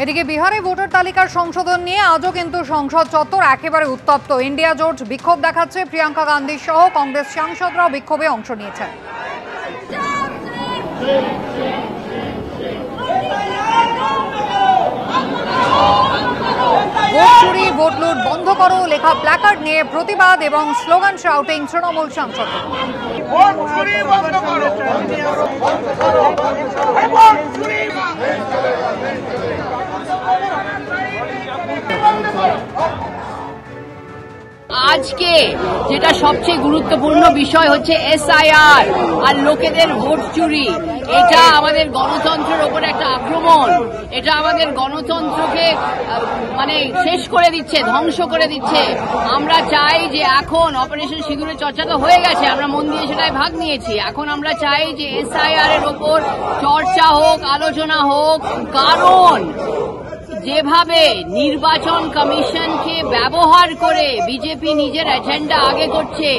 এদিকে বিহারে ভোটার তালিকার সংশোধন নিয়ে আজও কিন্তু সংসদ চত্বর একেবারে উত্তপ্ত। ইন্ডিয়া জোট বিক্ষোভ দেখাচ্ছে, প্রিয়াঙ্কা গান্ধী সহ কংগ্রেস সাংসদরাও বিক্ষোভে অংশ নিয়েছেন। ভোট চুরি, ভোট লুট বন্ধ করো লেখা প্ল্যাকার্ড নিয়ে প্রতিবাদ এবং স্লোগান শাউটিং তৃণমূল সাংসদদের। আজকে যেটা সবচেয়ে গুরুত্বপূর্ণ বিষয় হচ্ছে এসআইআর আর লোকেদের ভোট চুরি। এটা আমাদের গণতন্ত্রের ওপর একটা আক্রমণ। এটা আমাদের গণতন্ত্রকে শেষ করে দিচ্ছে, ধ্বংস করে দিচ্ছে। আমরা চাই যে এখন অপারেশন সিঁদুরের চর্চা তো হয়ে গেছে, আমরা মন দিয়ে সেটাই ভাগ নিয়েছি। এখন আমরা চাই যে এসআইআর এর ওপর চর্চা হোক, আলোচনা হোক, কারণ যেভাবে নির্বাচন কমিশনকে ব্যবহার করে বিজেপি নিজের এজেন্ডা আগে করছে,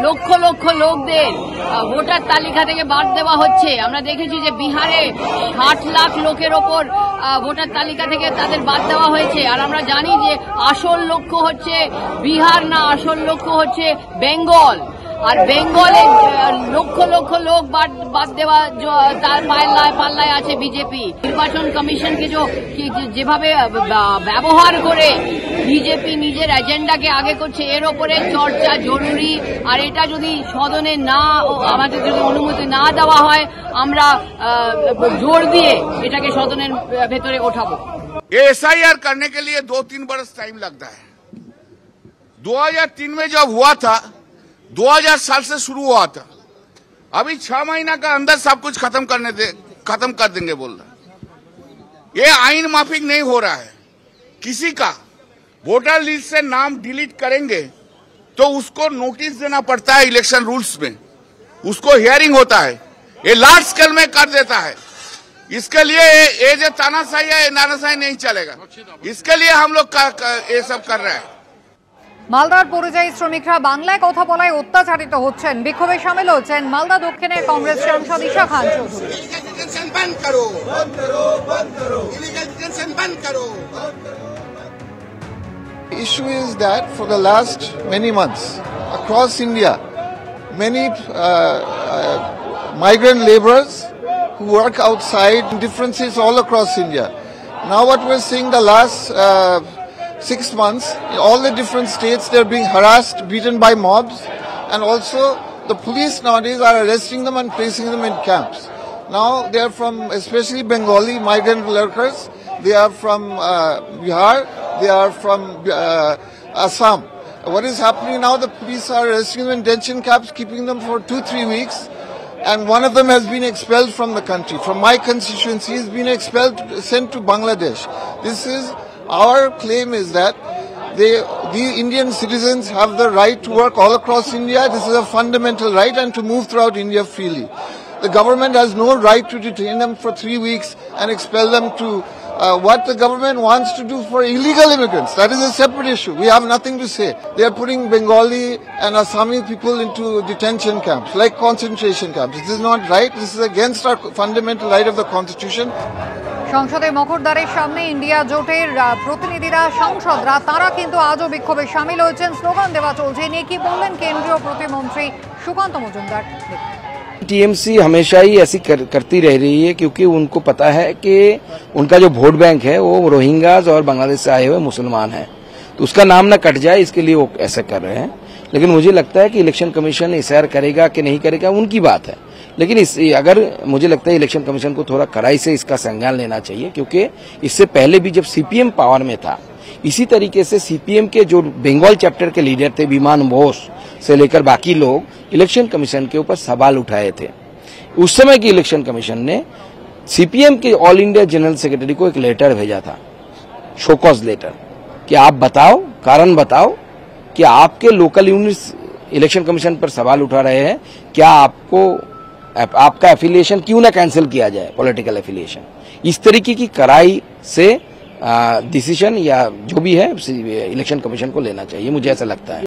লক্ষ লক্ষ লোকদের ভোটার তালিকা থেকে বাদ দেওয়া হচ্ছে। আমরা দেখেছি যে বিহারে 60 লাখ লোকের ওপর ভোটার তালিকা থেকে তাদের বাদ দেওয়া হয়েছে। আর আমরা জানি যে আসল লক্ষ্য হচ্ছে বিহার না, আসল লক্ষ্য হচ্ছে বেঙ্গল। আর বেঙ্গলে লক্ষ লক্ষ লোক বাদ দেওয়া তার পাল্লায় আছে বিজেপি। নির্বাচন কমিশনকে যেভাবে ব্যবহার করে বিজেপি নিজের এজেন্ডাকে আগে করছে, এর ওপরে চর্চা জরুরি। আর এটা যদি সদনে আমাদের যদি অনুমতি না দেওয়া হয়, আমরা জোর দিয়ে এটাকে সদনের ভেতরে ওঠাবো। एसआईआर करने के लिए 2-3 बरस टाइम लगता है। 2003 में जब हुआ था, 2000 साल से शुरू हुआ था, अभी 6 महीना का अंदर सब कुछ खत्म कर देंगे बोल रहा। ये आइन माफिक नहीं हो रहा है। किसी का वोटर लिस्ट से नाम डिलीट करेंगे तो उसको नोटिस देना पड़ता है इलेक्शन रूल्स में, उसको हियरिंग होता है। ये लार्ज स्केल में कर देता है। इसके लिए ये जो तानाशाही है, नानाशाही नहीं चलेगा। इसके लिए हम लोग ये सब कर रहे हैं। মালদার পরিযায়ী শ্রমিকরা বাংলায় কথা বলায় অত্যাচারিত হচ্ছেন। বিক্ষোভে শামিল হচ্ছেন মালদা দক্ষিণের কংগ্রেস সাংসদ Isha Khan Chowdhury. The issue is that for the last many months across India, many migrant laborers who work outside in different cities all across India. Now what we're seeing the last 6 months, in all the different states, they're being harassed, beaten by mobs, and also the police nowadays are arresting them and placing them in camps. Now they are from especially Bengali migrant workers. They are from Bihar. They are from Assam. What is happening now? The police are arresting them in detention camps, keeping them for 2-3 weeks. And one of them has been expelled from the country. From my constituency, he's been expelled, sent to Bangladesh. Our claim is that the Indian citizens have the right to work all across India. This is a fundamental right, and to move throughout India freely. The government has no right to detain them for 3 weeks and expel them to what the government wants to do for illegal immigrants. That is a separate issue. We have nothing to say. They are putting Bengali and Assami people into detention camps, like concentration camps. This is not right. This is against our fundamental right of the Constitution. সংসদে মকরদ্বারের সামনে India জোটের প্রতিনিধিরা, সাংসদরা তারা কিন্তু আজও বিক্ষোভে শামিল হয়েছেন। স্লোগান দেওয়া চলছে। নিয়ে কি বললেন কেন্দ্রীয় প্রতিমন্ত্রী সুকান্ত মজুমদার। टीएमसी हमेशा ही ऐसी करती रह रही है, क्योंकि उनको पता है कि उनका जो वोट बैंक है वो रोहिंग्याज और बांग्लादेश से आए हुए मुसलमान हैं, तो उसका नाम न कट जाए इसके लिए वो ऐसा कर रहे हैं। लेकिन मुझे लगता है कि इलेक्शन कमीशन एसआईआर करेगा कि नहीं करेगा उनकी बात है, लेकिन अगर मुझे लगता है इलेक्शन कमीशन को थोड़ा कड़ाई से इसका संज्ञान लेना चाहिए, क्योंकि इससे पहले भी जब सीपीएम पावर में था, इसी तरीके से सीपीएम के जो बंगाल चैप्टर के लीडर थे विमान बोस से लेकर बाकी लोग इलेक्शन कमीशन के ऊपर सवाल उठाए थे। उस समय की इलेक्शन कमीशन ने सीपीएम के ऑल इंडिया जनरल सेक्रेटरी को एक लेटर भेजा था, शोकॉज लेटर, कि आप बताओ, कारण बताओ कि आपके लोकल यूनिट्स इलेक्शन कमीशन पर सवाल उठा रहे हैं, क्या आपका एफिलिएशन क्यों ना कैंसिल किया जाए, पॉलिटिकल एफिलिएशन। इस तरीके की कड़ाई से डिसीजन या जो भी है इलेक्शन कमीशन को लेना चाहिए, मुझे ऐसा लगता है।